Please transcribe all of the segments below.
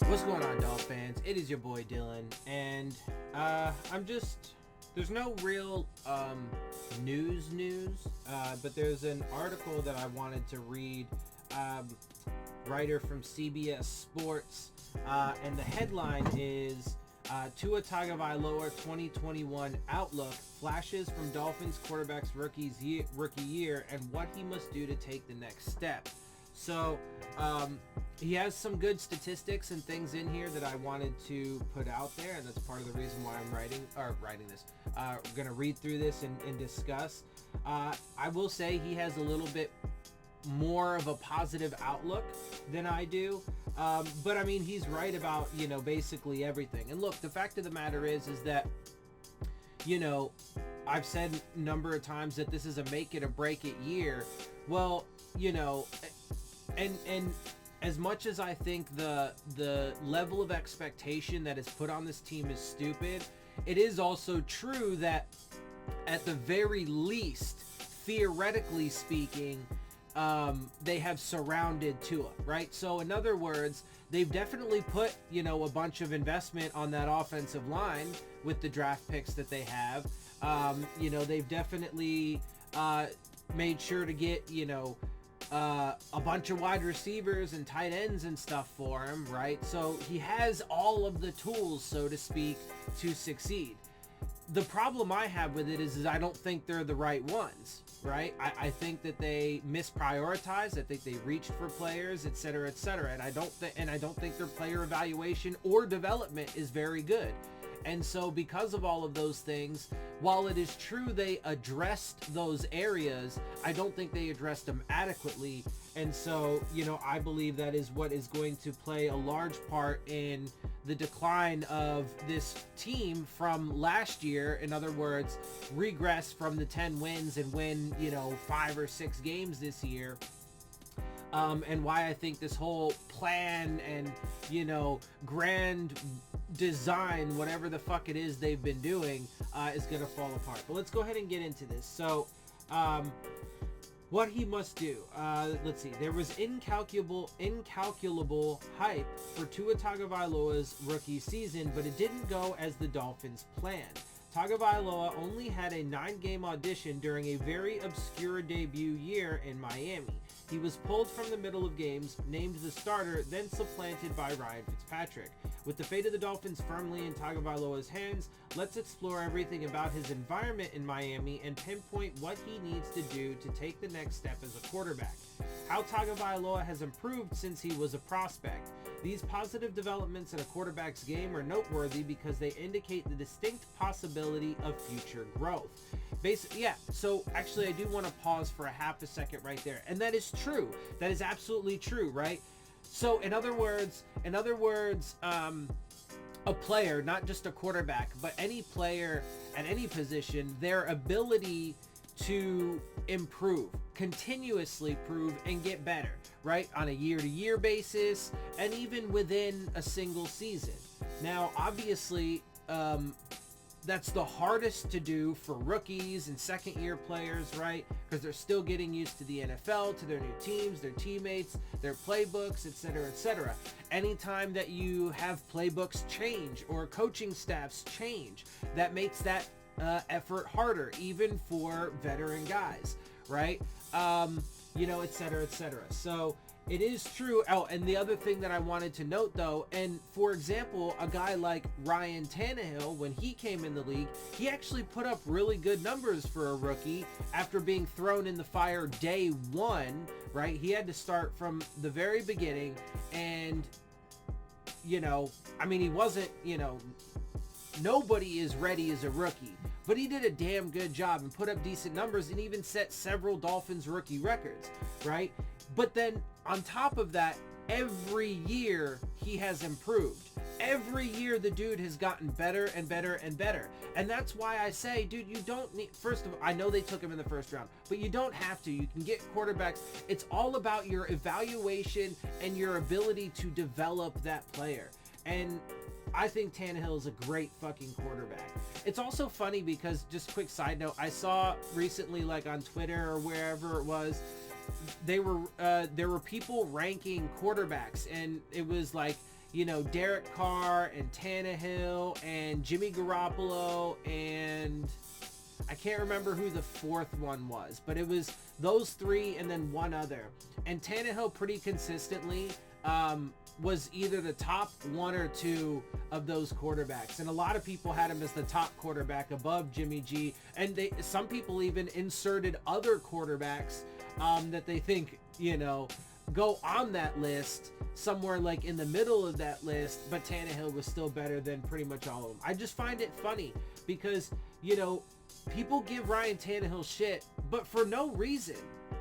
What's going on, Dolphins fans? It is your boy Dillon, and there's no real news, but there's an article that I wanted to read, writer from CBS Sports, and the headline is Tua Tagovailoa 2021 Outlook, Flashes from Dolphins Quarterback's Rookie Year, and what he must do to take the next step. So, he has some good statistics and things in here that I wanted to put out there, and that's part of the reason why I'm writing this. We're going to read through this and discuss. I will say he has a little bit more of a positive outlook than I do. But I mean, he's right about, basically everything. And look, the fact of the matter is that, I've said a number of times that this is a make it or break it year. Well, and as much as I think the level of expectation that is put on this team is stupid, it is also true that at the very least, theoretically speaking, they have surrounded Tua, right? So in other words, they've definitely put, a bunch of investment on that offensive line with the draft picks that they have. They've definitely made sure to get, a bunch of wide receivers and tight ends and stuff for him, right? So he has all of the tools, so to speak, to succeed. The problem I have with it is I don't think they're the right ones, right? I think that they misprioritize. I think they reached for players, et cetera, and I don't think their player evaluation or development is very good. And so because of all of those things, while it is true they addressed those areas, I don't think they addressed them adequately. And so, I believe that is what is going to play a large part in the decline of this team from last year. In other words, regress from the 10 wins and win, 5 or 6 games this year. And why I think this whole plan and, grand design, whatever the fuck it is they've been doing, is going to fall apart. But let's go ahead and get into this. So, what he must do. Let's see. There was incalculable hype for Tua Tagovailoa's rookie season, but it didn't go as the Dolphins planned. Tagovailoa only had a 9-game audition during a very obscure debut year in Miami. He was pulled from the middle of games, named the starter, then supplanted by Ryan Fitzpatrick. With the fate of the Dolphins firmly in Tagovailoa's hands, let's explore everything about his environment in Miami and pinpoint what he needs to do to take the next step as a quarterback. How Tagovailoa has improved since he was a prospect. These positive developments in a quarterback's game are noteworthy because they indicate the distinct possibility of future growth. So actually I do want to pause for a half a second right there. And that is true. That is absolutely true, right? So in other words, a player, not just a quarterback, but any player at any position, their ability to improve, continuously improve and get better, right? On a year-to-year basis and even within a single season. Now, obviously, that's the hardest to do for rookies and second-year players, right? Because they're still getting used to the NFL, to their new teams, their teammates, their playbooks, etc., etc. Anytime that you have playbooks change or coaching staffs change, that makes that effort harder, even for veteran guys, right? Etc., etc. So it is true. Oh, and the other thing that I wanted to note, though, and for example, a guy like Ryan Tannehill, when he came in the league, he actually put up really good numbers for a rookie after being thrown in the fire day one, right? He had to start from the very beginning, and, he wasn't, nobody is ready as a rookie. But he did a damn good job and put up decent numbers and even set several Dolphins rookie records, right? But then on top of that, every year he has improved. Every year the dude has gotten better and better and better. And that's why I say, dude, you don't need, first of all, I know they took him in the first round, but you don't have to. You can get quarterbacks. It's all about your evaluation and your ability to develop that player. And I think Tannehill is a great fucking quarterback. It's also funny because, just quick side note, I saw recently, like on Twitter or wherever it was, there were people ranking quarterbacks, and it was like, Derek Carr and Tannehill and Jimmy Garoppolo, and I can't remember who the fourth one was, but it was those three and then one other. And Tannehill pretty consistently was either the top one or two of those quarterbacks. And a lot of people had him as the top quarterback above Jimmy G. And some people even inserted other quarterbacks that they think, go on that list somewhere like in the middle of that list, but Tannehill was still better than pretty much all of them. I just find it funny because, people give Ryan Tannehill shit, but for no reason.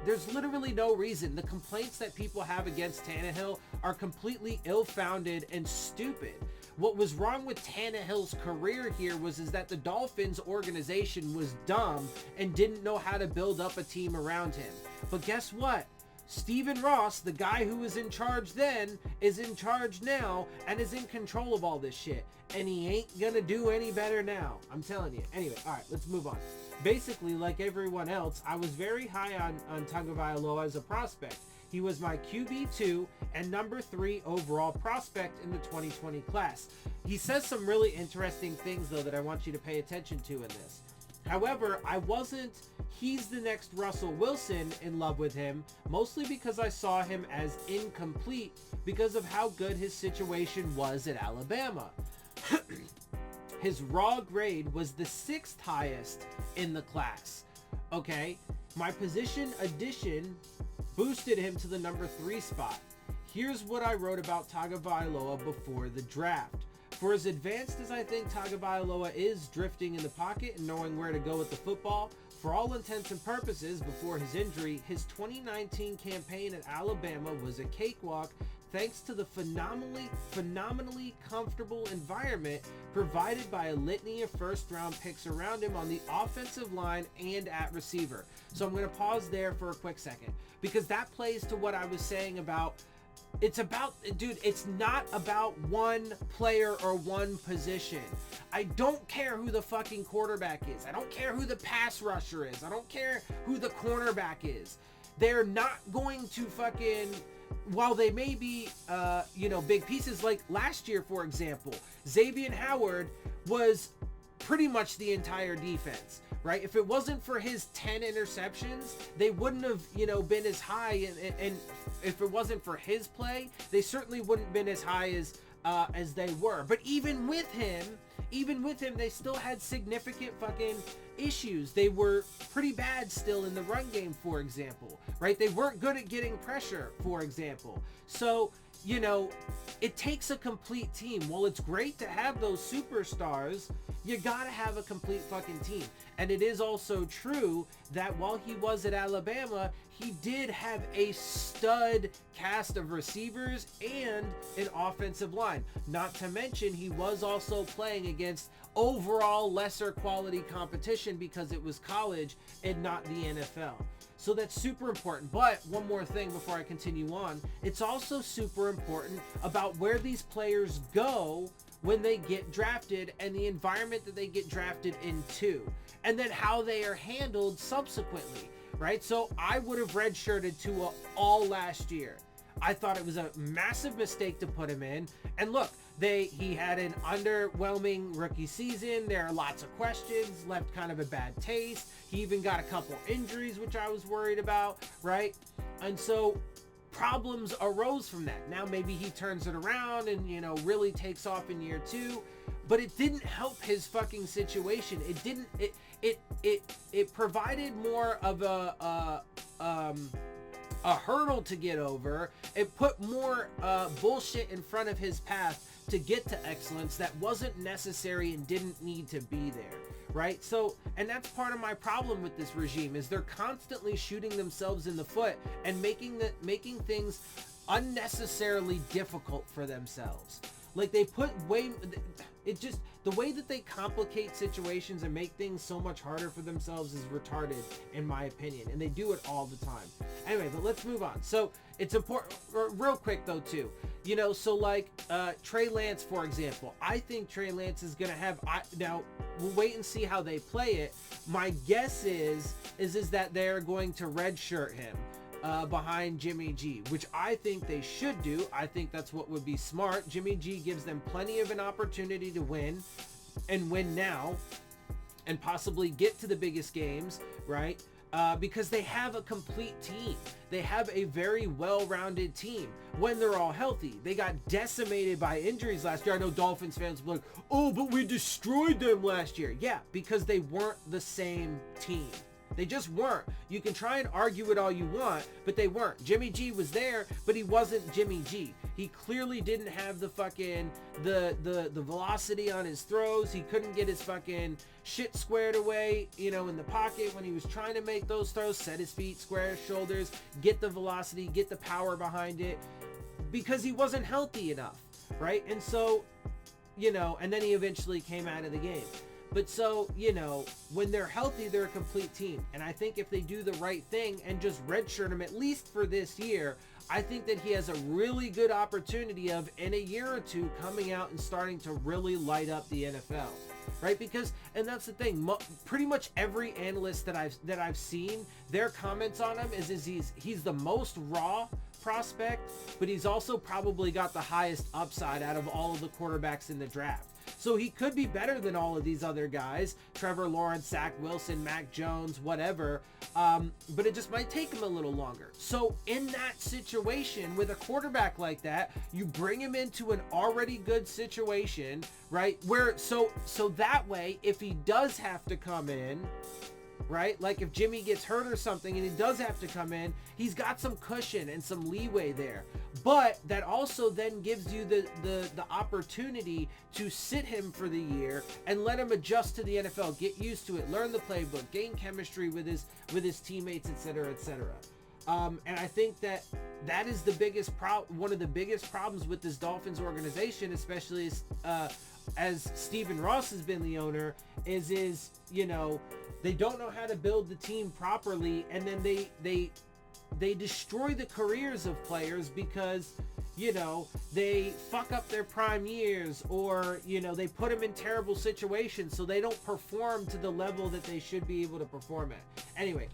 There's literally no reason. The complaints that people have against Tannehill are completely ill-founded and stupid. What was wrong with Tannehill's career here is that the Dolphins organization was dumb and didn't know how to build up a team around him. But guess what? Stephen Ross, the guy who was in charge then, is in charge now and is in control of all this shit. And he ain't gonna do any better now. I'm telling you. Anyway, all right, let's move on. Basically, like everyone else, I was very high on Tagovailoa as a prospect. He was my QB2 and number 3 overall prospect in the 2020 class. He says some really interesting things, though, that I want you to pay attention to in this. However, I wasn't he's the next Russell Wilson in love with him, mostly because I saw him as incomplete because of how good his situation was at Alabama. His raw grade was the 6th highest in the class. Okay, my position addition boosted him to the number 3 spot. Here's what I wrote about Tagovailoa before the draft. For as advanced as I think Tagovailoa is drifting in the pocket and knowing where to go with the football, for all intents and purposes before his injury, his 2019 campaign at Alabama was a cakewalk thanks to the phenomenally comfortable environment provided by a litany of first-round picks around him on the offensive line and at receiver. So I'm going to pause there for a quick second because that plays to what I was saying about it's not about one player or one position. I don't care who the fucking quarterback is. I don't care who the pass rusher is. I don't care who the cornerback is. They're not going to fucking, while they may be, big pieces like last year, for example, Xavier Howard was pretty much the entire defense, right? If it wasn't for his 10 interceptions, they wouldn't have, been as high. And if it wasn't for his play, they certainly wouldn't have been as high as they were. But even with him, they still had significant fucking issues. They were pretty bad still in the run game, for example, right? They weren't good at getting pressure, for example. So, it takes a complete team. Well, it's great to have those superstars. You gotta have a complete fucking team. And it is also true that while he was at Alabama, he did have a stud cast of receivers and an offensive line. Not to mention, he was also playing against overall lesser quality competition because it was college and not the NFL. So that's super important. But one more thing before I continue on, it's also super important about where these players go when they get drafted and the environment that they get drafted into, and then how they are handled subsequently, right? So I would have redshirted Tua all last year. I thought it was a massive mistake to put him in. And look, he had an underwhelming rookie season. There are lots of questions, left kind of a bad taste. He even got a couple injuries, which I was worried about, right? And so problems arose from that. Now maybe he turns it around and, really takes off in year 2, but it didn't help his fucking situation. It didn't, it provided more of a hurdle to get over. It put more bullshit in front of his path to get to excellence that wasn't necessary and didn't need to be there, right? So, and that's part of my problem with this regime is they're constantly shooting themselves in the foot and making things unnecessarily difficult for themselves. Like they put the way that they complicate situations and make things so much harder for themselves is retarded, in my opinion. And they do it all the time. Anyway, but let's move on. So it's important, real quick though, too. So like Trey Lance, for example. I think Trey Lance is going to have, now we'll wait and see how they play it. My guess is that they're going to redshirt him behind Jimmy G, which I think they should do. I think that's what would be smart. Jimmy G gives them plenty of an opportunity to win, and win now, and possibly get to the biggest games, right? Because they have a complete team. They have a very well-rounded team when they're all healthy. They got decimated by injuries last year. I know Dolphins fans were like, oh, but we destroyed them last year. Yeah, because they weren't the same team. They just weren't. You can try and argue it all you want, but they weren't. Jimmy G was there, but he wasn't Jimmy G. He clearly didn't have the fucking, the velocity on his throws. He couldn't get his fucking shit squared away, you know, in the pocket when he was trying to make those throws, set his feet, square his shoulders, get the velocity, get the power behind it, because he wasn't healthy enough, right? And so, you know, and then he eventually came out of the game. But so, you know, when they're healthy, they're a complete team. And I think if they do the right thing and just redshirt him, at least for this year, I think that he has a really good opportunity of, in a year or two, coming out and starting to really light up the NFL, right? Because, and that's the thing, pretty much every analyst that I've seen, their comments on him is he's the most raw prospect, but he's also probably got the highest upside out of all of the quarterbacks in the draft. So he could be better than all of these other guys, Trevor Lawrence, Zach Wilson, Mac Jones, whatever, but it just might take him a little longer. So in that situation, with a quarterback like that, you bring him into an already good situation, right? Where, so that way, if he does have to come in, right? Like if Jimmy gets hurt or something and he does have to come in, he's got some cushion and some leeway there. But that also then gives you the opportunity to sit him for the year and let him adjust to the NFL, get used to it, learn the playbook, gain chemistry with his teammates, etc., etc. And I think that is the biggest one of the biggest problems with this Dolphins organization, especially as Stephen Ross has been the owner, is you know, they don't know how to build the team properly, and then they destroy the careers of players because, you know, they fuck up their prime years, or, you know, they put them in terrible situations so they don't perform to the level that they should be able to perform at. Anyway,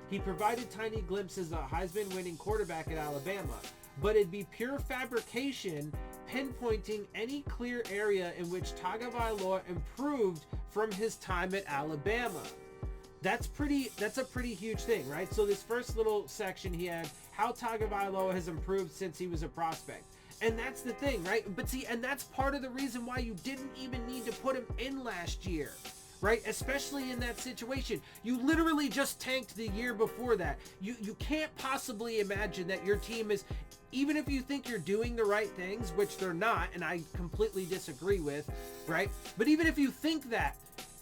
he provided tiny glimpses of a Heisman winning quarterback at Alabama, but it'd be pure fabrication pinpointing any clear area in which Tagovailoa improved from his time at Alabama. That's a pretty huge thing, right? So this first little section he had, how Tagovailoa has improved since he was a prospect. And that's the thing, right? But see, and that's part of the reason why you didn't even need to put him in last year, right? Especially in that situation. You literally just tanked the year before that. You can't possibly imagine that your team is, even if you think you're doing the right things, which they're not, and I completely disagree with, right? But even if you think that,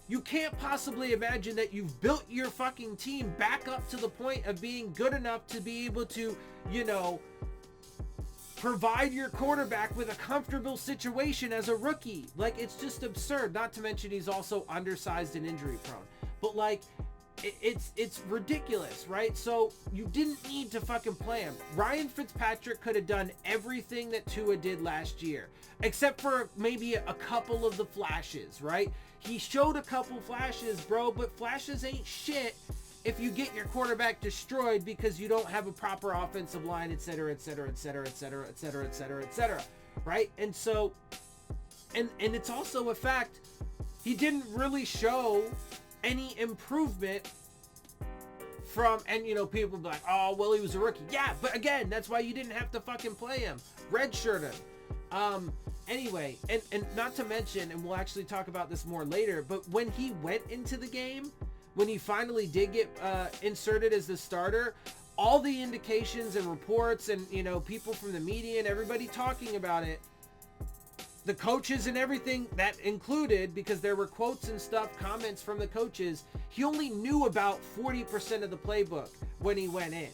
you can't possibly imagine that you've built your fucking team back up to the point of being good enough to be able to, you know, provide your quarterback with a comfortable situation as a rookie. Like, it's just absurd. Not to mention he's also undersized and injury prone. But like, it's ridiculous, right? So you didn't need to fucking play him. Ryan Fitzpatrick could have done everything that Tua did last year, except for maybe a couple of the flashes, right? He showed a couple flashes, bro, but flashes ain't shit if you get your quarterback destroyed because you don't have a proper offensive line, etc., etc., etc., etc., etc., etc., etc., right? And so, and it's also a fact, he didn't really show any improvement from, and you know, people be like, oh, well, he was a rookie. Yeah, but again, that's why you didn't have to fucking play him. Redshirt him. Anyway, and not to mention, and we'll actually talk about this more later, but when he went into the game, when he finally did get inserted as the starter, all the indications and reports and, you know, people from the media and everybody talking about it, the coaches and everything that included, because there were quotes and stuff, comments from the coaches, he only knew about 40% of the playbook when he went in.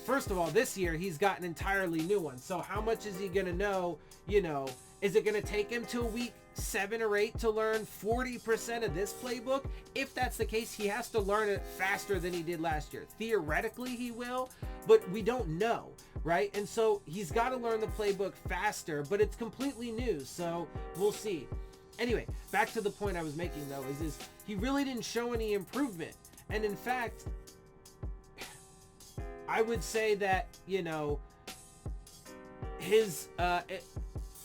First of all, this year he's got an entirely new one. So how much is he going to know? You know, is it going to take him till week 7 or 8 to learn 40% of this playbook? If that's the case, he has to learn it faster than he did last year. Theoretically, he will, but we don't know, right? And so he's got to learn the playbook faster, but it's completely new, so we'll see. Anyway, back to the point I was making, though, is he really didn't show any improvement. And in fact, I would say that, his,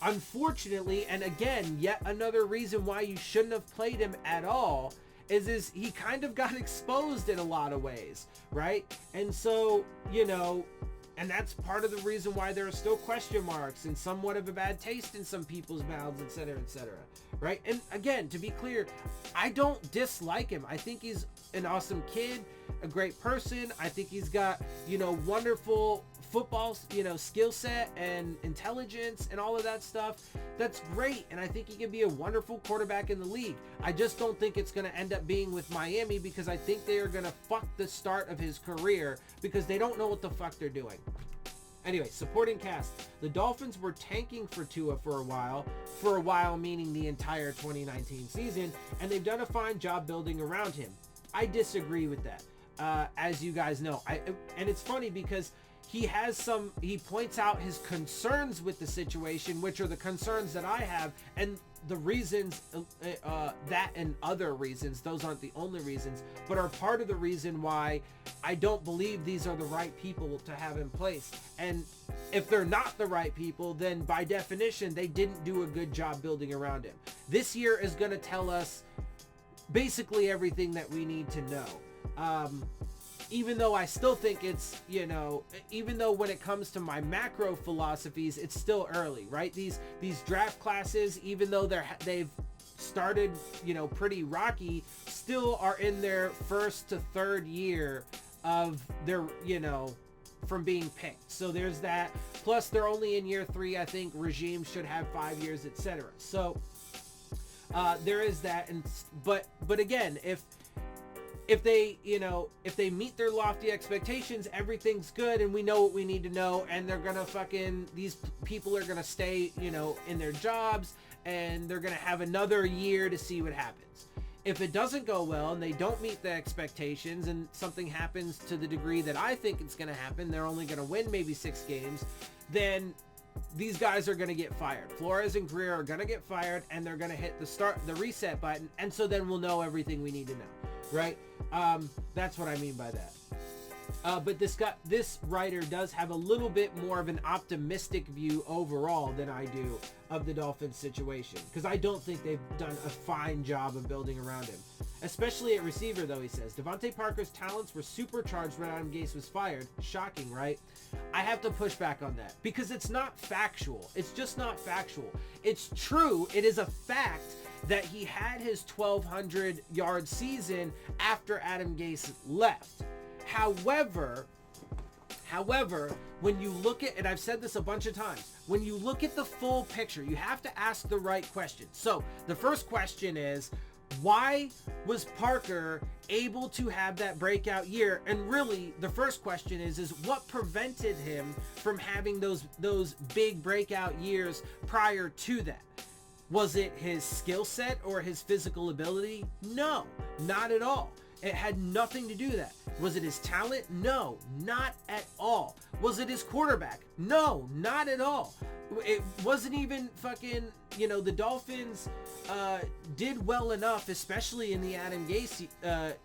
unfortunately, and again, yet another reason why you shouldn't have played him at all, is he kind of got exposed in a lot of ways, right? And so, and that's part of the reason why there are still question marks and somewhat of a bad taste in some people's mouths, etc., right? And again, to be clear, I don't dislike him. I think he's an awesome kid, a great person. I think he's got, wonderful football, skill set and intelligence and all of that stuff. That's great. And I think he can be a wonderful quarterback in the league. I just don't think it's going to end up being with Miami, because I think they are going to fuck the start of his career because they don't know what the fuck they're doing. Anyway, supporting cast. The Dolphins were tanking for Tua for a while meaning the entire 2019 season, and they've done a fine job building around him. I disagree with that, as you guys know. And it's funny because he points out his concerns with the situation, which are the concerns that I have, and the reasons, that and other reasons, those aren't the only reasons, but are part of the reason why I don't believe these are the right people to have in place. And if they're not the right people, then by definition, they didn't do a good job building around him. This year is going to tell us basically everything that we need to know. Even though I still think it's, even though when it comes to my macro philosophies, it's still early, right? These draft classes, even though they've started, pretty rocky, still are in their first to third year of their, from being picked. So there's that. Plus they're only in year 3. I think regime should have 5 years, etc. So there is that. And but again, if they meet their lofty expectations, everything's good and we know what we need to know, and they're gonna these people are gonna stay, in their jobs, and they're gonna have another year to see what happens. If it doesn't go well and they don't meet the expectations and something happens to the degree that I think it's gonna happen, they're only gonna win maybe 6 games, then these guys are going to get fired. Flores and Greer are going to get fired, and they're going to hit the reset button, and so then we'll know everything we need to know, right? That's what I mean by that. But this writer does have a little bit more of an optimistic view overall than I do of the Dolphins situation, because I don't think they've done a fine job of building around him, especially at receiver, though. He says Devontae Parker's talents were supercharged when Adam Gase was fired. Shocking, right? I have to push back on that because it's not factual. It's just not factual. It's true. It is a fact that he had his 1,200-yard season after Adam Gase left. However, when you look at, and I've said this a bunch of times, when you look at the full picture, you have to ask the right question. So the first question is, why was Parker able to have that breakout year? And really, the first question is what prevented him from having those big breakout years prior to that? Was it his skill set or his physical ability? No, not at all. It had nothing to do with that. Was it his talent? No, not at all. Was it his quarterback? No, not at all. It wasn't even fucking, the Dolphins did well enough, especially in the Adam Gase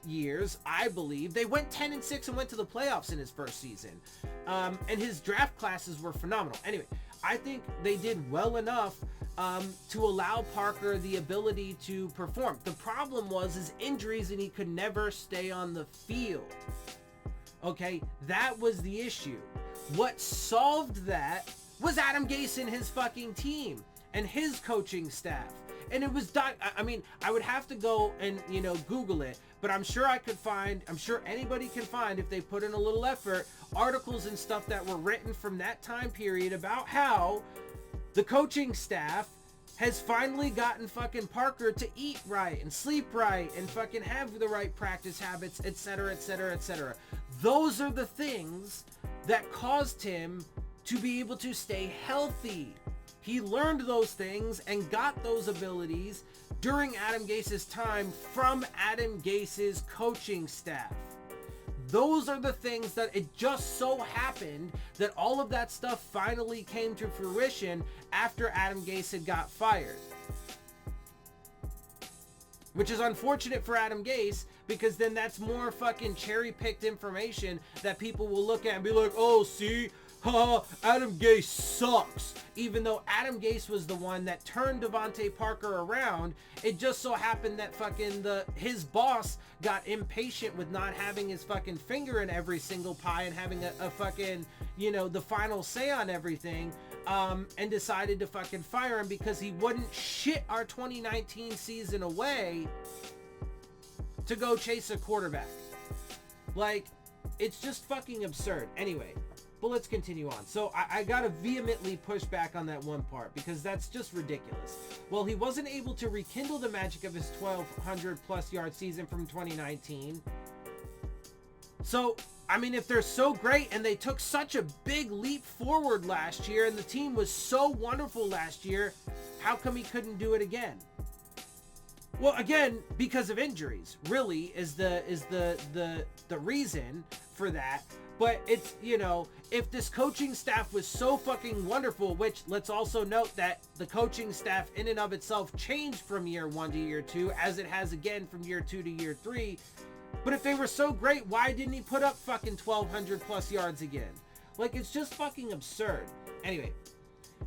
years, I believe. They went 10-6 and went to the playoffs in his first season. And his draft classes were phenomenal. Anyway, I think they did well enough to allow Parker the ability to perform. The problem was his injuries, and he could never stay on the field. Okay, that was the issue. What solved that was Adam Gase and his fucking team and his coaching staff. And it was done. I mean, I would have to go and, Google it, but I'm sure I'm sure anybody can find, if they put in a little effort, articles and stuff that were written from that time period about how the coaching staff has finally gotten fucking Parker to eat right and sleep right and fucking have the right practice habits, etc., etc., etc. Those are the things that caused him to be able to stay healthy. He learned those things and got those abilities during Adam Gase's time from Adam Gase's coaching staff. Those are the things that it just so happened that all of that stuff finally came to fruition after Adam Gase had got fired. which is unfortunate for Adam Gase, because then that's more fucking cherry-picked information that people will look at and be like, oh, see, Adam Gase sucks. Even though Adam Gase was the one that turned Devontae Parker around, it just so happened that fucking his boss got impatient with not having his fucking finger in every single pie and having a fucking, you know, the final say on everything, and decided to fucking fire him because he wouldn't shit our 2019 season away to go chase a quarterback. Like, it's just fucking absurd. Anyway, but let's continue on. So I gotta vehemently push back on that one part because that's just ridiculous. Well, he wasn't able to rekindle the magic of his 1,200 plus yard season from 2019. So, I mean, if they're so great and they took such a big leap forward last year and the team was so wonderful last year, how come he couldn't do it again? Well, again, because of injuries, really is the reason for that. But it's, you know, if this coaching staff was so fucking wonderful, which let's also note that the coaching staff in and of itself changed from year 1 to year 2, as it has again from year 2 to year 3. But if they were so great, why didn't he put up fucking 1,200 plus yards again? Like, it's just fucking absurd. Anyway,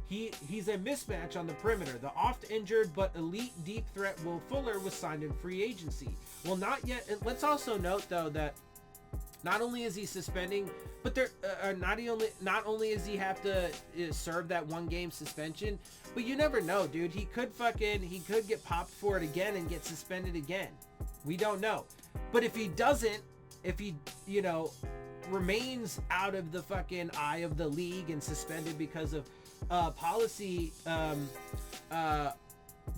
he's a mismatch on the perimeter. The oft-injured but elite deep threat Will Fuller was signed in free agency. Well, not yet. Let's also note, though, that not only is he suspending, but not only is he have to serve that 1 game suspension, but you never know, dude. He could get popped for it again and get suspended again. We don't know. But if he doesn't, if he, you know, remains out of the fucking eye of the league and suspended because of policy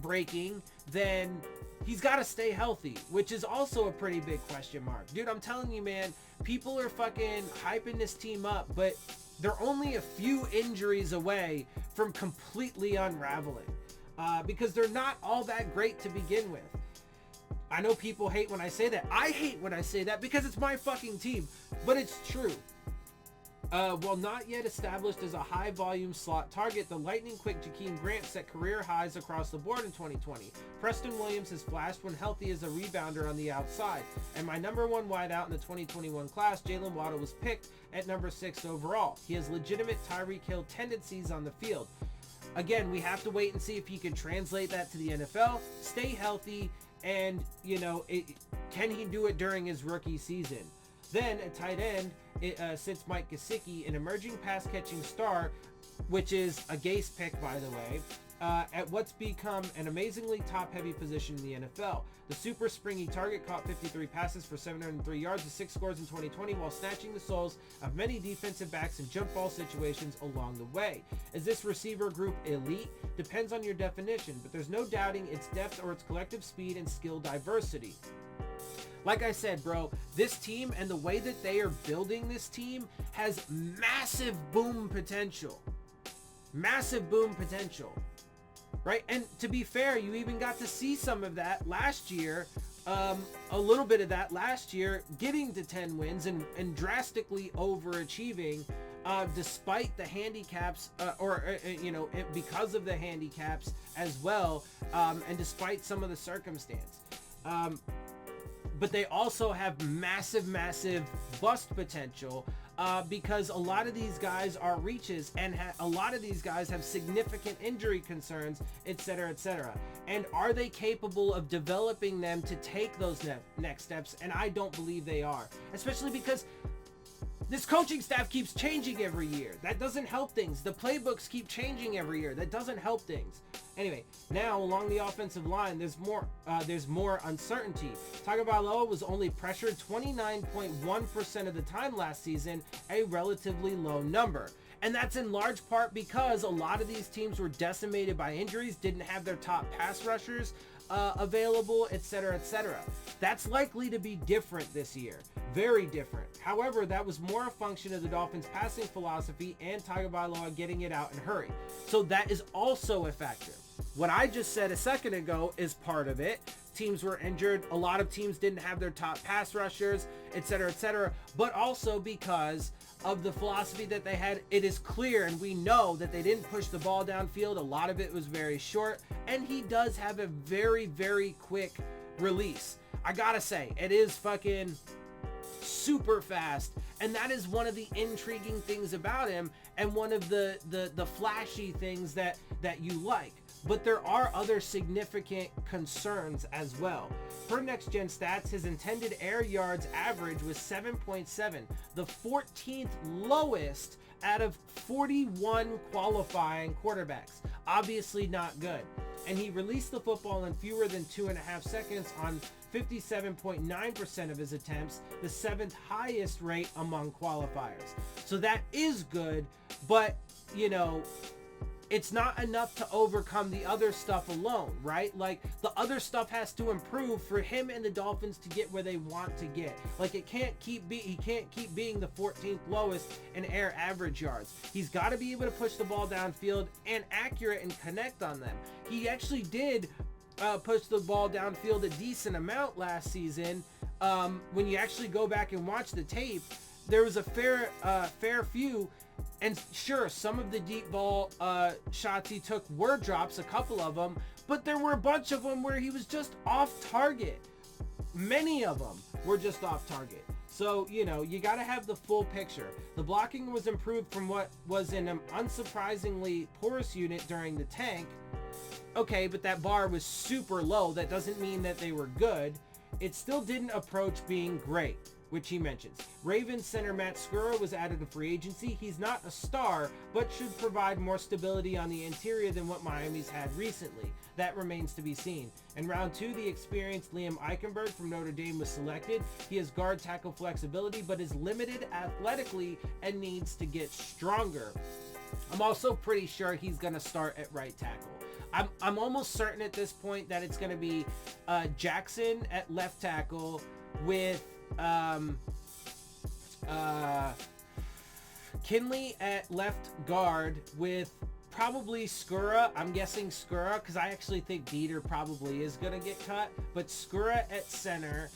breaking, then he's got to stay healthy, which is also a pretty big question mark. Dude, I'm telling you, man, people are fucking hyping this team up, but they're only a few injuries away from completely unraveling because they're not all that great to begin with. I know people hate when I say that. I hate when I say that because it's my fucking team, but it's true. While not yet established as a high-volume slot target, the lightning-quick Jakeem Grant set career highs across the board in 2020. Preston Williams has flashed when healthy as a rebounder on the outside. And my number 1 wideout in the 2021 class, Jalen Waddle, was picked at number 6 overall. He has legitimate Tyreek Hill tendencies on the field. Again, we have to wait and see if he can translate that to the NFL, stay healthy, and, you know, can he do it during his rookie season? Then at tight end, it sits Mike Gesicki, an emerging pass-catching star, which is a Gase pick, by the way, at what's become an amazingly top-heavy position in the NFL. The super springy target caught 53 passes for 703 yards and 6 scores in 2020 while snatching the souls of many defensive backs in jump ball situations along the way. Is this receiver group elite? Depends on your definition, but there's no doubting its depth or its collective speed and skill diversity. Like I said, bro, this team and the way that they are building this team has massive boom potential. Massive boom potential. Right? And to be fair, you even got to see some of that last year, a little bit of that last year, getting to 10 wins and drastically overachieving despite the handicaps, because of the handicaps as well, and despite some of the circumstance. But they also have massive bust potential because a lot of these guys are reaches and a lot of these guys have significant injury concerns, etc., etc. And are they capable of developing them to take those next steps? And I don't believe they are, especially because this coaching staff keeps changing every year. That doesn't help things. The playbooks keep changing every year. That doesn't help things. Anyway, now along the offensive line, there's more uncertainty. Tagovailoa was only pressured 29.1% of the time last season, a relatively low number. And that's in large part because a lot of these teams were decimated by injuries, didn't have their top pass rushers available, etc., etc. That's likely to be different this year. Very different. However, that was more a function of the Dolphins' passing philosophy and Tagovailoa getting it out in a hurry. So that is also a factor. What I just said a second ago is part of it. Teams were injured. A lot of teams didn't have their top pass rushers, etc., etc. But also because of the philosophy that they had, it is clear and we know that they didn't push the ball downfield. A lot of it was very short, and he does have a very quick release. I gotta say, it is fucking super fast, and that is one of the intriguing things about him, and one of the flashy things that you like. But there are other significant concerns as well. Per Next Gen Stats, his intended air yards average was 7.7, the 14th lowest out of 41 qualifying quarterbacks. Obviously not good. And he released the football in fewer than 2.5 seconds on 57.9% of his attempts, the 7th highest rate among qualifiers. So that is good, but, you know, it's not enough to overcome the other stuff alone, right? Like, the other stuff has to improve for him and the Dolphins to get where they want to get. Like, he can't keep being the 14th lowest in air average yards. He's got to be able to push the ball downfield and accurate and connect on them. He actually did push the ball downfield a decent amount last season. When you actually go back and watch the tape, there was a fair few. And sure, some of the deep ball shots he took were drops, a couple of them, but there were a bunch of them where he was just off target. Many of them were just off target. So, you know, you got to have the full picture. The blocking was improved from what was an unsurprisingly porous unit during the tank. Okay, but that bar was super low. That doesn't mean that they were good. It still didn't approach being great, which he mentions. Ravens center Matt Skura was added in free agency. He's not a star, but should provide more stability on the interior than what Miami's had recently. That remains to be seen. In round 2, the experienced Liam Eichenberg from Notre Dame was selected. He has guard tackle flexibility, but is limited athletically and needs to get stronger. I'm also pretty sure he's going to start at right tackle. I'm almost certain at this point that it's going to be Jackson at left tackle with Kinley at left guard with probably Skura. I'm guessing Skura because I actually think Dieter probably is going to get cut. But Skura at center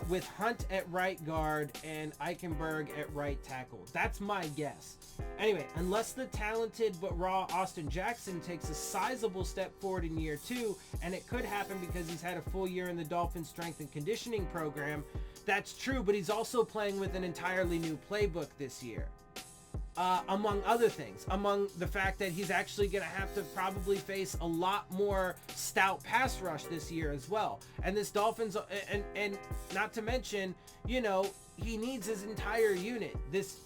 with Hunt at right guard and Eichenberg at right tackle. That's my guess. Anyway, unless the talented but raw Austin Jackson takes a sizable step forward in year 2, and it could happen because he's had a full year in the Dolphins strength and conditioning program, that's true, but he's also playing with an entirely new playbook this year. Among other things, among the fact that he's actually going to have to probably face a lot more stout pass rush this year as well. And this Dolphins, and not to mention, you know, he needs his entire unit. This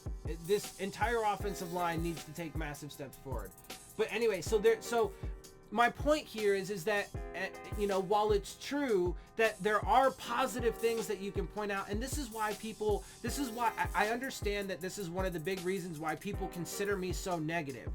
entire offensive line needs to take massive steps forward. But anyway, so my point here is that, you know, while it's true that there are positive things that you can point out, and this is why I understand that this is one of the big reasons why people consider me so negative.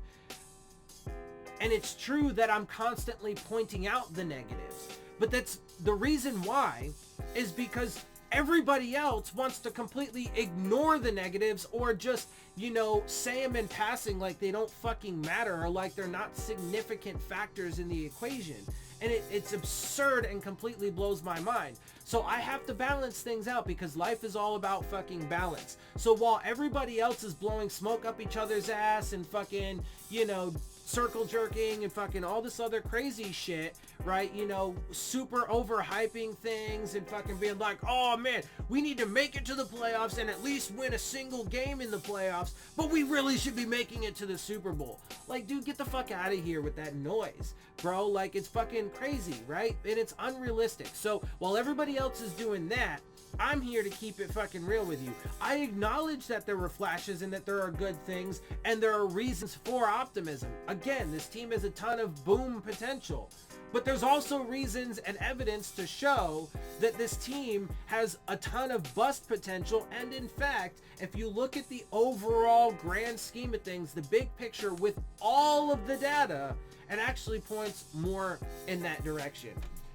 And it's true that I'm constantly pointing out the negatives, but that's the reason why is because everybody else wants to completely ignore the negatives or just, you know, say them in passing like they don't fucking matter or like they're not significant factors in the equation. And it's absurd and completely blows my mind. So I have to balance things out because life is all about fucking balance. So while everybody else is blowing smoke up each other's ass and fucking, you know, circle jerking and fucking all this other crazy shit, right? You know, super overhyping things and fucking being like, oh man, we need to make it to the playoffs and at least win a single game in the playoffs, but we really should be making it to the Super Bowl. Like, dude, get the fuck out of here with that noise, bro. Like, it's fucking crazy, right? And it's unrealistic. So while everybody else is doing that, I'm here to keep it fucking real with you. I acknowledge that there were flashes and that there are good things and there are reasons for optimism. Again, this team has a ton of boom potential, but there's also reasons and evidence to show that this team has a ton of bust potential. And in fact, if you look at the overall grand scheme of things, the big picture with all of the data, it actually points more in that direction.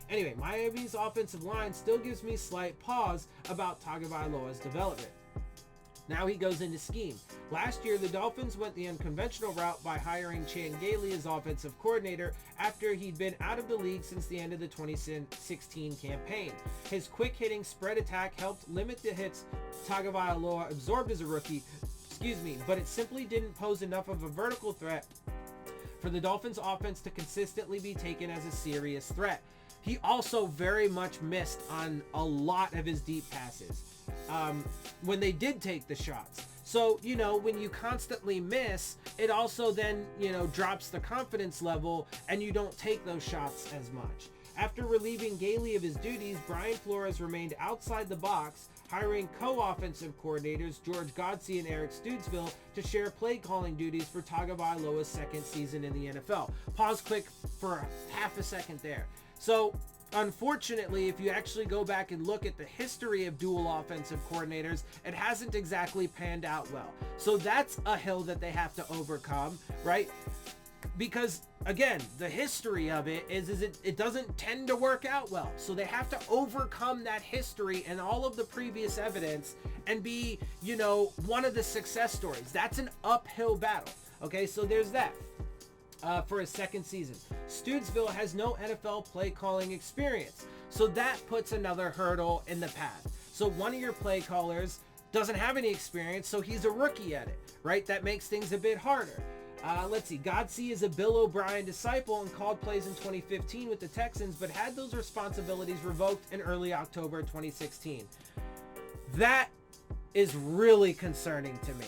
Anyway, Miami's offensive line still gives me slight pause about Tagovailoa's development. Now he goes into scheme. Last year, the Dolphins went the unconventional route by hiring Chan Gailey as offensive coordinator after he'd been out of the league since the end of the 2016 campaign. His quick-hitting spread attack helped limit the hits Tagovailoa absorbed as a rookie, but it simply didn't pose enough of a vertical threat for the Dolphins offense to consistently be taken as a serious threat. he also very much missed on a lot of his deep passes when they did take the shots. So, you know, when you constantly miss, it also then, you know, drops the confidence level and you don't take those shots as much. After relieving Gailey of his duties, Brian Flores remained outside the box, hiring co-offensive coordinators George Godsey and Eric Stootsville to share play calling duties for Tagovailoa's second season in the NFL. Pause quick for half a second there. So, unfortunately, if you actually go back and look at the history of dual offensive coordinators, it hasn't exactly panned out well. So that's a hill that they have to overcome, right? Because, again, the history of it is it doesn't tend to work out well. So they have to overcome that history and all of the previous evidence and be, you know, one of the success stories. That's an uphill battle. Okay, so there's that. For his second season. Stootsville has no NFL play calling experience, so that puts another hurdle in the path. So one of your play callers doesn't have any experience, so he's a rookie at it, right? That makes things a bit harder. Let's see. Godsey is a Bill O'Brien disciple and called plays in 2015 with the Texans, but had those responsibilities revoked in early October 2016. That is really concerning to me,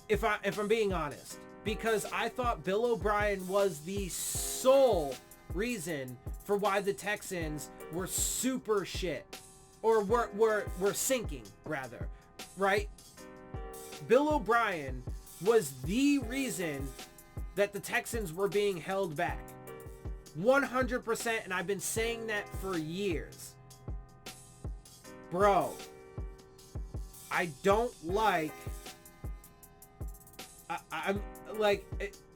if I'm being honest. Because I thought Bill O'Brien was the sole reason for why the Texans were super shit. Or were sinking, rather. Right? Bill O'Brien was the reason that the Texans were being held back. 100%, and I've been saying that for years. Bro, I don't like... I'm like,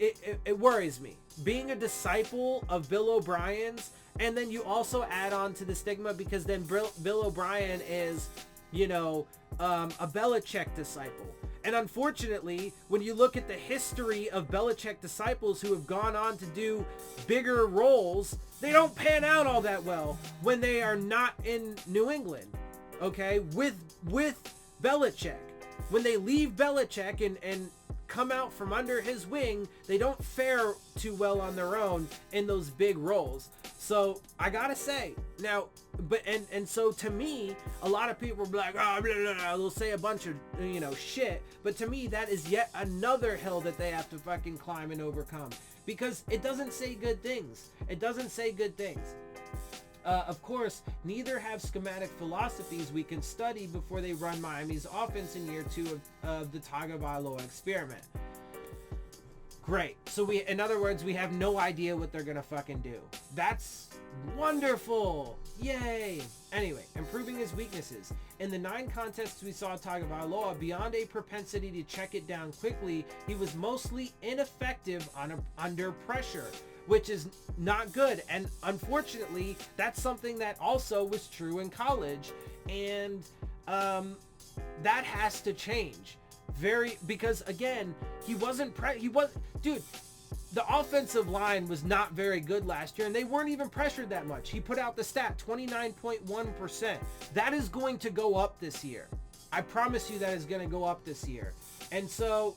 it worries me. Being a disciple of Bill O'Brien's, and then you also add on to the stigma because then Bill O'Brien is, you know, a Belichick disciple. And unfortunately, when you look at the history of Belichick disciples who have gone on to do bigger roles, they don't pan out all that well when they are not in New England, okay, with Belichick. When they leave Belichick and come out from under his wing, they don't fare too well on their own in those big roles. So I gotta say now, and so to me, a lot of people will be like, oh, blah, blah, blah. They'll say a bunch of, you know, shit. But to me, that is yet another hill that they have to fucking climb and overcome, because it doesn't say good things. It doesn't say good things. Of course, neither have schematic philosophies we can study before they run Miami's offense in year 2 of the Tagovailoa experiment. Great. So in other words, we have no idea what they're going to fucking do. That's wonderful. Yay. Anyway, improving his weaknesses. In the 9 contests we saw Tagovailoa, beyond a propensity to check it down quickly, he was mostly ineffective under pressure, which is not good. And unfortunately, that's something that also was true in college. And that has to change. Because again, dude, the offensive line was not very good last year, and they weren't even pressured that much. He put out the stat, 29.1%. That is going to go up this year. I promise you that is going to go up this year. And so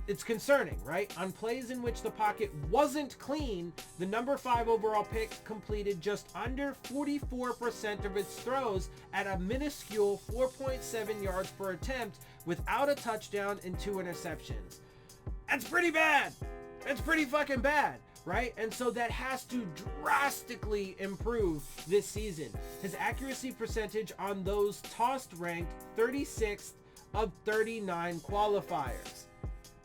it's concerning, right? On plays in which the pocket wasn't clean, the number 5 overall pick completed just under 44% of its throws at a minuscule 4.7 yards per attempt without a touchdown and 2 interceptions. That's pretty bad. That's pretty fucking bad, right? And so that has to drastically improve this season. His accuracy percentage on those tossed ranked 36th of 39 qualifiers.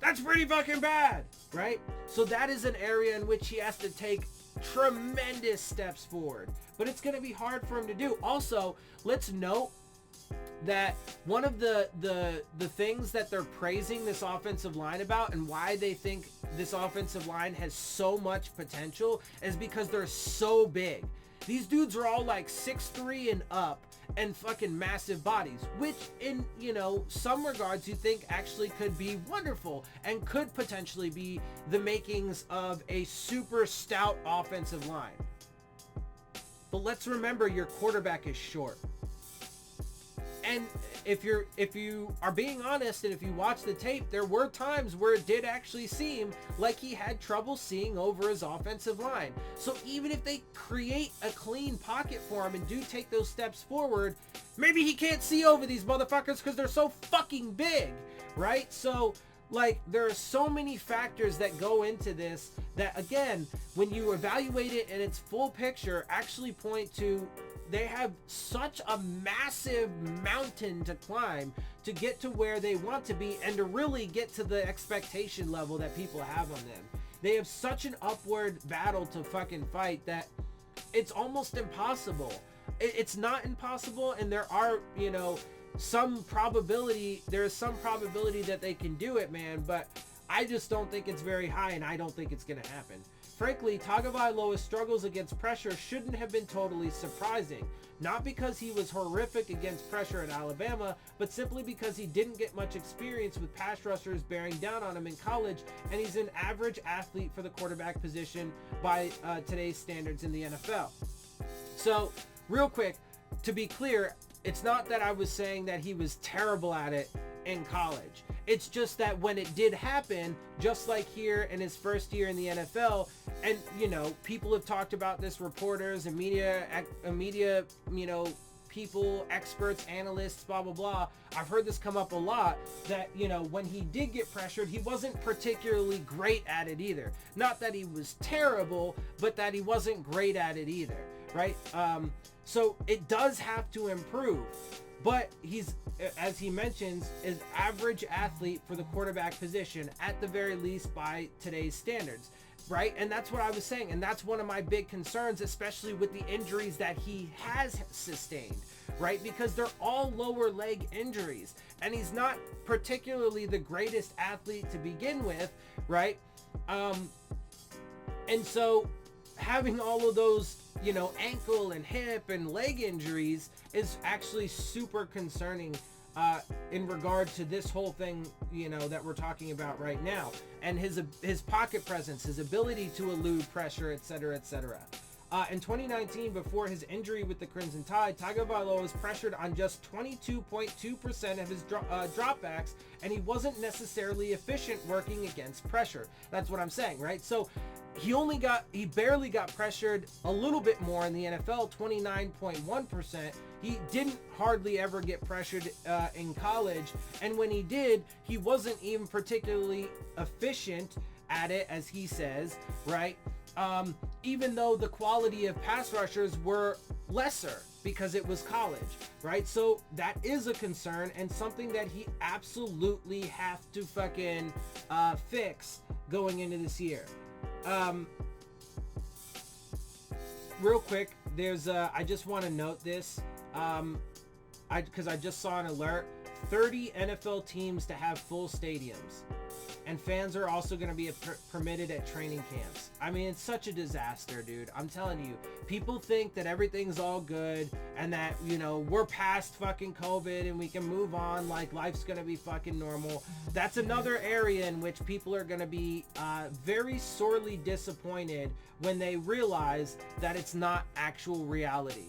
That's pretty fucking bad, right? So that is an area in which he has to take tremendous steps forward. But it's going to be hard for him to do. Also, let's note that one of the things that they're praising this offensive line about, and why they think this offensive line has so much potential, is because they're so big. These dudes are all like 6'3" and up, and fucking massive bodies, which in, you know, some regards you think actually could be wonderful and could potentially be the makings of a super stout offensive line. But let's remember, your quarterback is short. And if you are being honest, and if you watch the tape, there were times where it did actually seem like he had trouble seeing over his offensive line. So even if they create a clean pocket for him and do take those steps forward, maybe he can't see over these motherfuckers because they're so fucking big, right? So like, there are so many factors that go into this that, again, when you evaluate it in its full picture, actually point to they have such a massive mountain to climb to get to where they want to be and to really get to the expectation level that people have on them. They have such an upward battle to fucking fight that it's almost impossible. It's not impossible, and there are, you know, some probability, there's some probability that they can do it, man, but I just don't think it's very high, and I don't think it's going to happen. Frankly, Tagovailoa's struggles against pressure shouldn't have been totally surprising. Not because he was horrific against pressure at Alabama, but simply because he didn't get much experience with pass rushers bearing down on him in college, and he's an average athlete for the quarterback position by today's standards in the NFL. So, real quick, to be clear, it's not that I was saying that he was terrible at it in college. It's just that when it did happen, just like here in his first year in the NFL, and, you know, people have talked about this, reporters and media, you know, people, experts, analysts, blah, blah, blah. I've heard this come up a lot, that, you know, when he did get pressured, he wasn't particularly great at it either. Not that he was terrible, but that he wasn't great at it either, right? So it does have to improve. But he's, as he mentions, is average athlete for the quarterback position, at the very least by today's standards, right? And that's what I was saying. And that's one of my big concerns, especially with the injuries that he has sustained, right? Because they're all lower leg injuries. And he's not particularly the greatest athlete to begin with, right? And so having all of those, you know, ankle and hip and leg injuries is actually super concerning in regard to this whole thing, you know, that we're talking about right now. And his pocket presence, his ability to elude pressure, etc., etc. In 2019, before his injury with the Crimson Tide, Tagovailoa was pressured on just 22.2% of his dropbacks, and he wasn't necessarily efficient working against pressure. That's what I'm saying, right? So he barely got pressured a little bit more in the NFL, 29.1%. He didn't hardly ever get pressured in college, and when he did, he wasn't even particularly efficient at it, as he says, right? Even though the quality of pass rushers were lesser because it was college, right? So that is a concern and something that he absolutely have to fucking fix going into this year. Real quick, there's I just want to note this, because I just saw an alert, 30 NFL teams to have full stadiums, and fans are also going to be permitted at training camps. I mean, it's such a disaster, dude. I'm telling you, people think that everything's all good and that, you know, we're past fucking COVID and we can move on, like life's going to be fucking normal. That's another area in which people are going to be very sorely disappointed when they realize that it's not actual reality.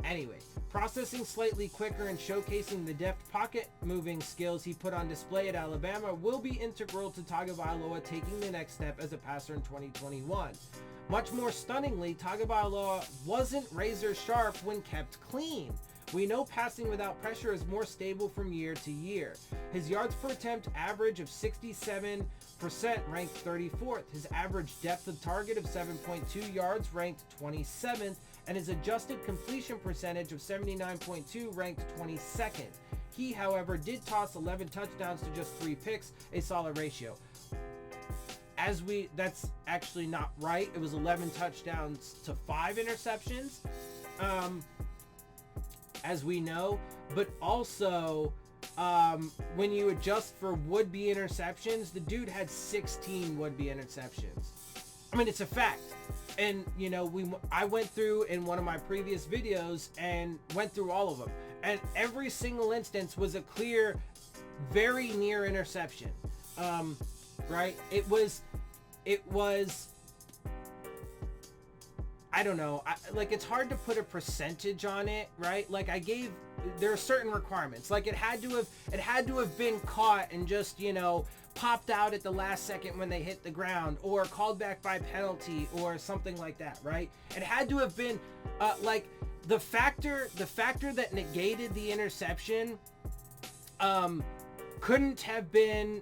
Anyway, processing slightly quicker and showcasing the deft pocket moving skills he put on display at Alabama will be integral to Tagovailoa taking the next step as a passer in 2021. Much more stunningly, Tagovailoa wasn't razor sharp when kept clean. We know passing without pressure is more stable from year to year. His yards per attempt average of 67% ranked 34th. His average depth of target of 7.2 yards ranked 27th. And his adjusted completion percentage of 79.2 ranked 22nd. He, however, did toss 11 touchdowns to just 3 picks, a solid ratio. That's actually not right. It was 11 touchdowns to 5 interceptions, as we know. But also, when you adjust for would-be interceptions, the dude had 16 would-be interceptions. I mean, it's a fact. And, you know, I went through in one of my previous videos and went through all of them. And every single instance was a clear, very near interception. Right? It was, I don't know. Like, it's hard to put a percentage on it, right? Like, I gave there are certain requirements. Like it had to have been caught and just, popped out at the last second when they hit the ground, or called back by penalty or something like that, right? It had to have been like the factor that negated the interception couldn't have been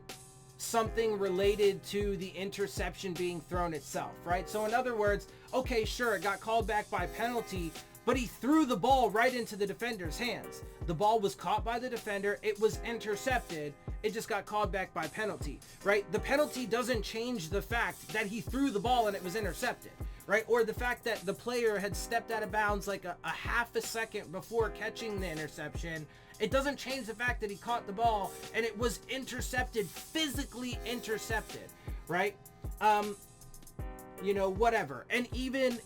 something related to the interception being thrown itself, right? So in other words, okay, sure, it got called back by penalty, but he threw the ball right into the defender's hands. The ball was caught by the defender. It was intercepted. It just got called back by penalty, right? The penalty doesn't change the fact that he threw the ball and it was intercepted, right? Or the fact that the player had stepped out of bounds like a half a second before catching the interception. It doesn't change the fact that he caught the ball and it was intercepted, physically intercepted, right? Whatever. And even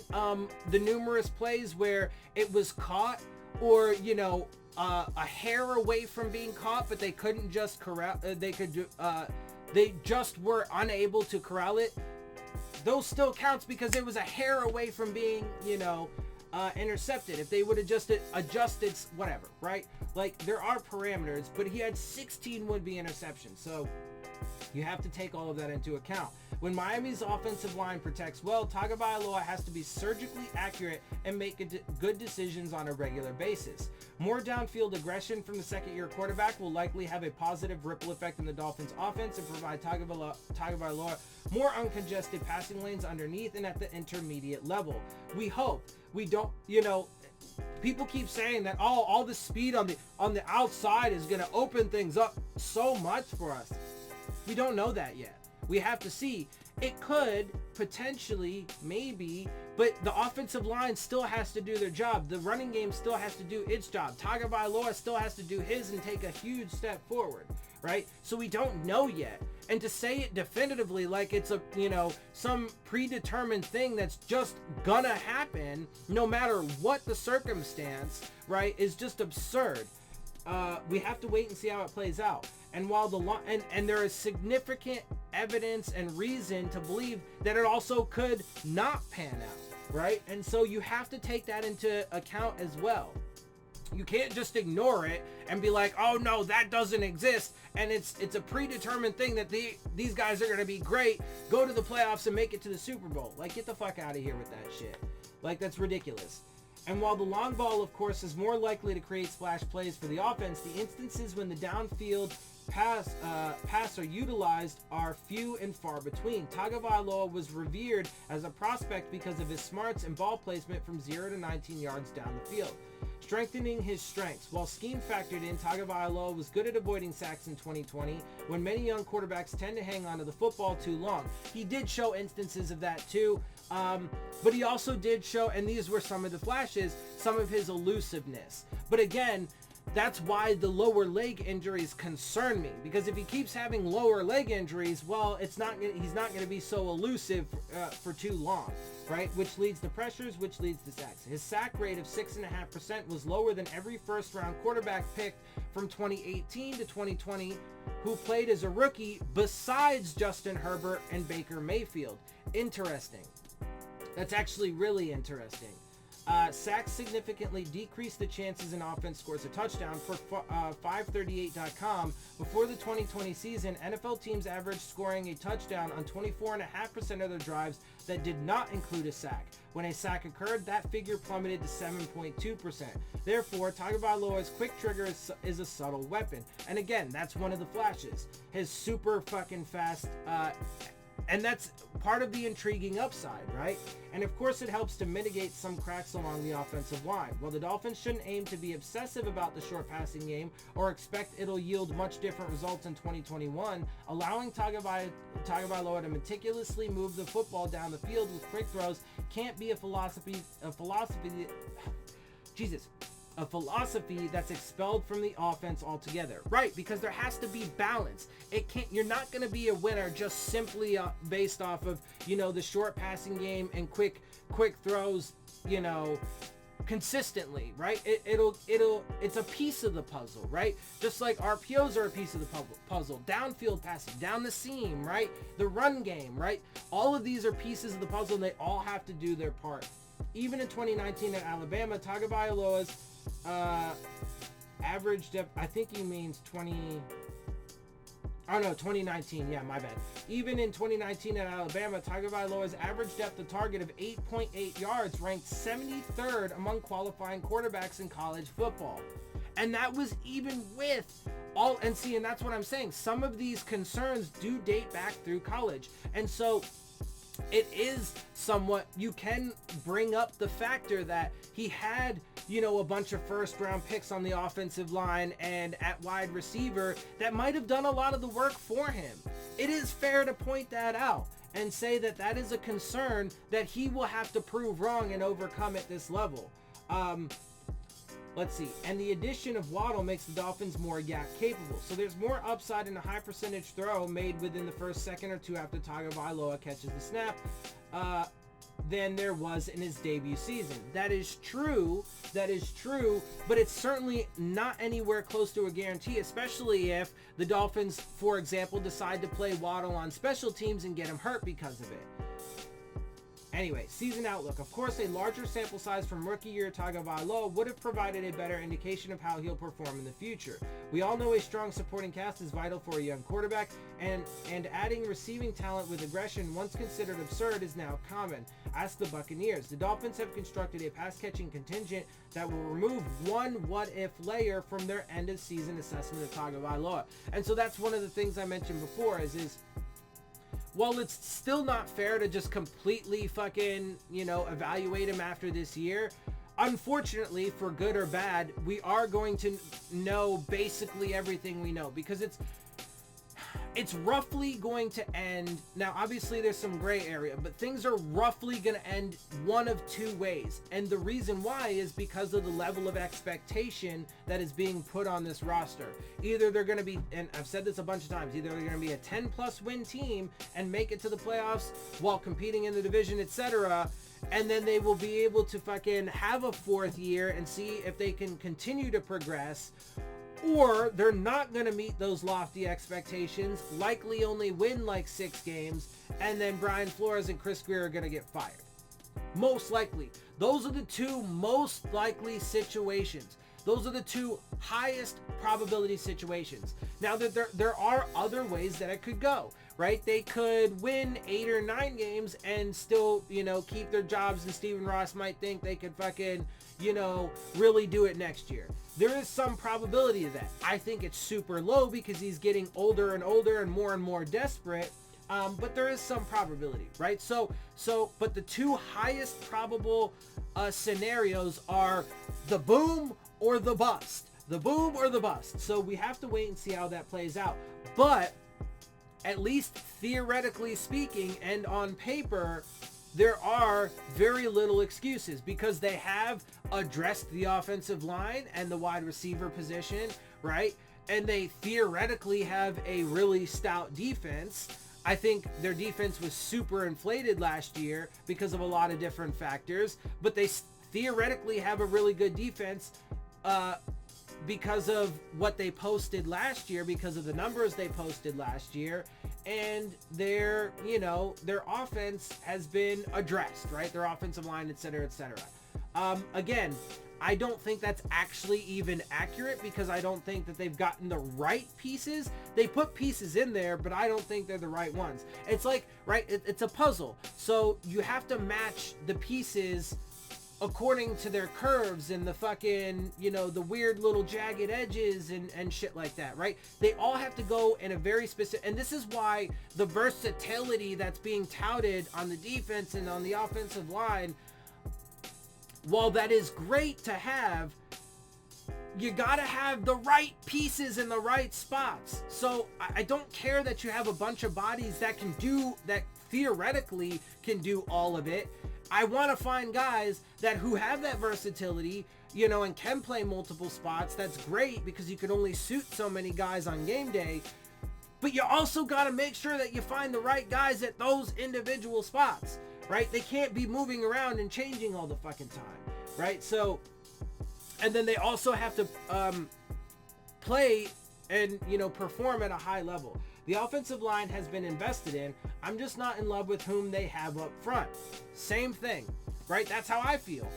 the numerous plays where it was caught, or a hair away from being caught, but they couldn't just corral. They just were unable to corral it. Those still counts because it was a hair away from being intercepted. If they would have just adjusted whatever, right? Like there are parameters, but he had 16 would-be interceptions, so you have to take all of that into account. When Miami's offensive line protects well, Tagovailoa has to be surgically accurate and make good decisions on a regular basis. More downfield aggression from the second-year quarterback will likely have a positive ripple effect in the Dolphins' offense and provide Tagovailoa more uncongested passing lanes underneath and at the intermediate level. We hope. We don't, people keep saying that all the speed on the outside is going to open things up so much for us. We don't know that yet. We have to see. It could potentially, maybe, but the offensive line still has to do their job. The running game still has to do its job. Tagovailoa still has to do his and take a huge step forward, right? So we don't know yet. And to say it definitively like it's some predetermined thing that's just gonna happen no matter what the circumstance, right, is just absurd. We have to wait and see how it plays out. And while and there is significant evidence and reason to believe that it also could not pan out, right? And so you have to take that into account as well. You can't just ignore it and be like, oh no, that doesn't exist, and it's a predetermined thing that these guys are going to be great, go to the playoffs and make it to the Super Bowl. Like, get the fuck out of here with that shit. Like, that's ridiculous. And while the long ball, of course, is more likely to create splash plays for the offense, the instances when the downfield pass are utilized are few and far between. Tagovailoa was revered as a prospect because of his smarts and ball placement from 0 to 19 yards down the field, strengthening his strengths. While scheme factored in, Tagovailoa was good at avoiding sacks in 2020, when many young quarterbacks tend to hang on to the football too long. He did show instances of that too, but he also did show, and these were some of the flashes, some of his elusiveness. But again, that's why the lower leg injuries concern me, because if he keeps having lower leg injuries, well, he's not going to be so elusive for too long, right? Which leads to pressures, which leads to sacks. His sack rate of 6.5% was lower than every first-round quarterback picked from 2018 to 2020 who played as a rookie besides Justin Herbert and Baker Mayfield. Interesting. That's actually really interesting. Sacks significantly decreased the chances an offense scores a touchdown. For 538.com, before the 2020 season, NFL teams averaged scoring a touchdown on 24.5% of their drives that did not include a sack. When a sack occurred, that figure plummeted to 7.2%. Therefore, Tagovailoa's quick trigger is a subtle weapon. And again, that's one of the flashes. His super fucking fast, and that's part of the intriguing upside, right? And of course, it helps to mitigate some cracks along the offensive line. While the Dolphins shouldn't aim to be obsessive about the short passing game or expect it'll yield much different results in 2021, allowing Tagovailoa to meticulously move the football down the field with quick throws can't be a philosophy that's expelled from the offense altogether, right? Because there has to be balance. You're not going to be a winner just simply based off of, the short passing game and quick throws, consistently, right? It's a piece of the puzzle, right? Just like RPOs are a piece of the puzzle, downfield passing, down the seam, right? The run game, right? All of these are pieces of the puzzle, and they all have to do their part. Even in 2019 at Alabama, Tagovailoa's average depth, I think he means 2019. Yeah, my bad. Even in 2019 at Alabama, Tagovailoa's average depth of target of 8.8 yards ranked 73rd among qualifying quarterbacks in college football. And that was even with all, and that's what I'm saying. Some of these concerns do date back through college. And so it is somewhat, you can bring up the factor that he had, a bunch of first round picks on the offensive line and at wide receiver that might have done a lot of the work for him. It is fair to point that out and say that that is a concern that he will have to prove wrong and overcome at this level. Let's see. And the addition of Waddle makes the Dolphins more yak capable. So there's more upside in a high percentage throw made within the first second or two after Tagovailoa catches the snap than there was in his debut season. That is true, but it's certainly not anywhere close to a guarantee, especially if the Dolphins, for example, decide to play Waddle on special teams and get him hurt because of it. Anyway, season outlook. Of course, a larger sample size from rookie year Tagovailoa would have provided a better indication of how he'll perform in the future. We all know a strong supporting cast is vital for a young quarterback, and adding receiving talent with aggression, once considered absurd, is now common. Ask the Buccaneers. The Dolphins have constructed a pass-catching contingent that will remove one what-if layer from their end-of-season assessment of Tagovailoa. And so that's one of the things I mentioned before is while it's still not fair to just completely fucking, evaluate him after this year, unfortunately, for good or bad, we are going to know basically everything we know, because it's roughly going to end. Now, obviously, there's some gray area, but things are roughly going to end one of two ways. And the reason why is because of the level of expectation that is being put on this roster. Either they're going to be, and I've said this a bunch of times, either they're going to be a 10-plus win team and make it to the playoffs while competing in the division, etc., and then they will be able to fucking have a fourth year and see if they can continue to progress, or they're not going to meet those lofty expectations, likely only win like 6 games, and then Brian Flores and Chris Greer are going to get fired. Most likely. Those are the two most likely situations. Those are the two highest probability situations. Now, there are other ways that it could go, right? They could win 8 or 9 games and still, keep their jobs, and Stephen Ross might think they could fucking, really do it next year. There is some probability of that. I think it's super low because he's getting older and older and more desperate. But there is some probability, right? But the two highest probable scenarios are the boom or the bust. The boom or the bust. So we have to wait and see how that plays out. But at least theoretically speaking and on paper, there are very little excuses because they have addressed the offensive line and the wide receiver position, right? And they theoretically have a really stout defense. I think their defense was super inflated last year because of a lot of different factors, but they theoretically have a really good defense because of what they posted last year, because of the numbers they posted last year, and their offense has been addressed, right? Their offensive line, etc., etc. Again, I don't think that's actually even accurate because I don't think that they've gotten the right pieces. They put pieces in there, but I don't think they're the right ones. It's like, right, it's a puzzle. So you have to match the pieces according to their curves and the fucking, the weird little jagged edges and shit like that, right? They all have to go in a very specific, and this is why the versatility that's being touted on the defense and on the offensive line, while that is great to have, you gotta have the right pieces in the right spots. So I don't care that you have a bunch of bodies that theoretically can do all of it. I want to find guys who have that versatility, and can play multiple spots. That's great because you can only suit so many guys on game day. But you also got to make sure that you find the right guys at those individual spots, right? They can't be moving around and changing all the fucking time, right? So, and then they also have to play and, perform at a high level. The offensive line has been invested in. I'm just not in love with whom they have up front. Same thing, right? That's how I feel.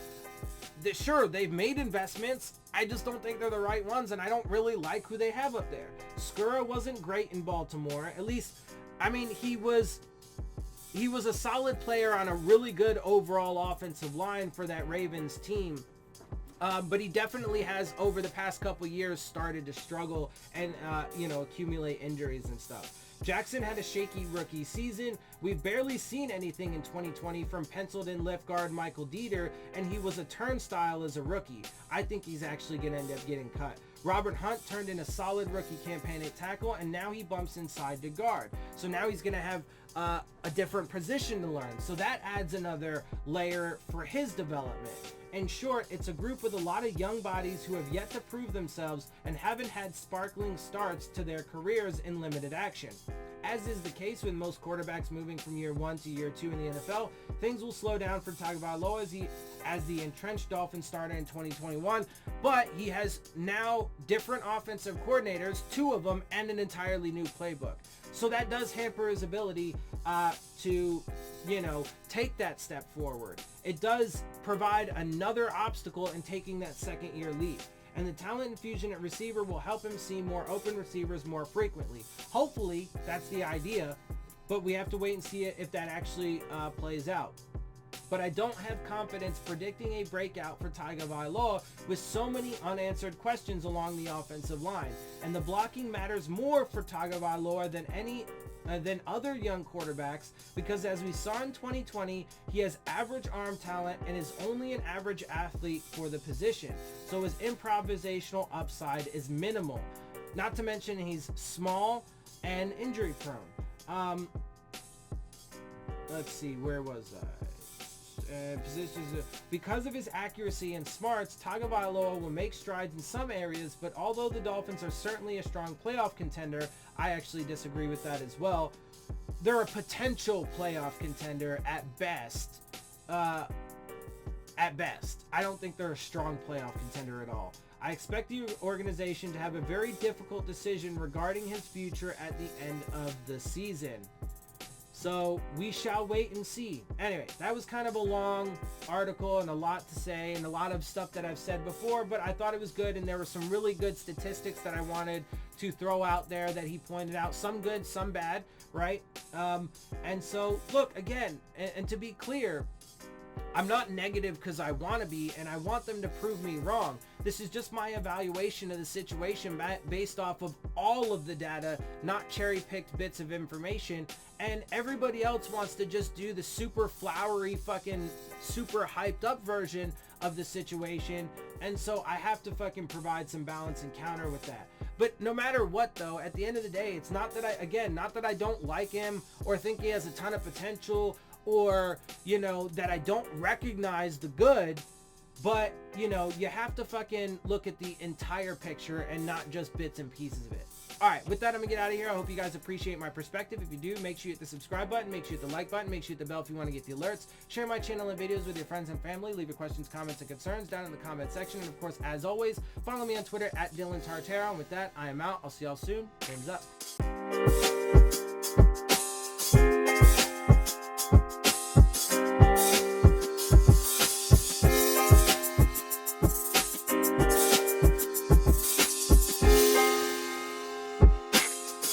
sure, they've made investments. I just don't think they're the right ones, and I don't really like who they have up there. Skura wasn't great in Baltimore. At least, I mean, he was a solid player on a really good overall offensive line for that Ravens team. But he definitely has, over the past couple years, started to struggle and, accumulate injuries and stuff. Jackson had a shaky rookie season. We've barely seen anything in 2020 from penciled-in left guard Michael Dieter, and he was a turnstile as a rookie. I think he's actually going to end up getting cut. Robert Hunt turned in a solid rookie campaign at tackle, and now he bumps inside to guard. So now he's going to have a different position to learn. So that adds another layer for his development. In short, it's a group with a lot of young bodies who have yet to prove themselves and haven't had sparkling starts to their careers in limited action. As is the case with most quarterbacks moving from year 1 to year 2 in the NFL, things will slow down for Tagovailoa as the entrenched Dolphins starter in 2021, but he has now different offensive coordinators, 2 of them, and an entirely new playbook. So that does hamper his ability to, take that step forward. It does provide another obstacle in taking that second-year leap. And the talent infusion at receiver will help him see more open receivers more frequently. Hopefully, that's the idea, but we have to wait and see if that actually plays out. But I don't have confidence predicting a breakout for Tagovailoa with so many unanswered questions along the offensive line. And the blocking matters more for Tagovailoa than other young quarterbacks, because as we saw in 2020, he has average arm talent and is only an average athlete for the position. So his improvisational upside is minimal. Not to mention he's small and injury prone. Let's see, where was I? Positions. Because of his accuracy and smarts, Tagovailoa will make strides in some areas, but although the Dolphins are certainly a strong playoff contender, I actually disagree with that as well. They're a potential playoff contender at best. I don't think they're a strong playoff contender at all. I expect the organization to have a very difficult decision regarding his future at the end of the season. So we shall wait and see. Anyway, that was kind of a long article and a lot to say and a lot of stuff that I've said before, but I thought it was good, and there were some really good statistics that I wanted to throw out there that he pointed out. Some good, some bad, right? And so, look, again, and to be clear, I'm not negative because I want to be, and I want them to prove me wrong. This is just my evaluation of the situation based off of all of the data, not cherry-picked bits of information. And everybody else wants to just do the super flowery, fucking super hyped up version of the situation. And so I have to fucking provide some balance and counter with that. But no matter what, though, at the end of the day, it's not that not that I don't like him or think he has a ton of potential, or, that I don't recognize the good, but, you have to fucking look at the entire picture and not just bits and pieces of it. All right, with that, I'm gonna get out of here. I hope you guys appreciate my perspective. If you do, make sure you hit the subscribe button, make sure you hit the like button, make sure you hit the bell if you want to get the alerts. Share my channel and videos with your friends and family. Leave your questions, comments, and concerns down in the comment section. And of course, as always, follow me on Twitter at Dillon Tartaro. And with that, I am out. I'll see y'all soon. Hands up.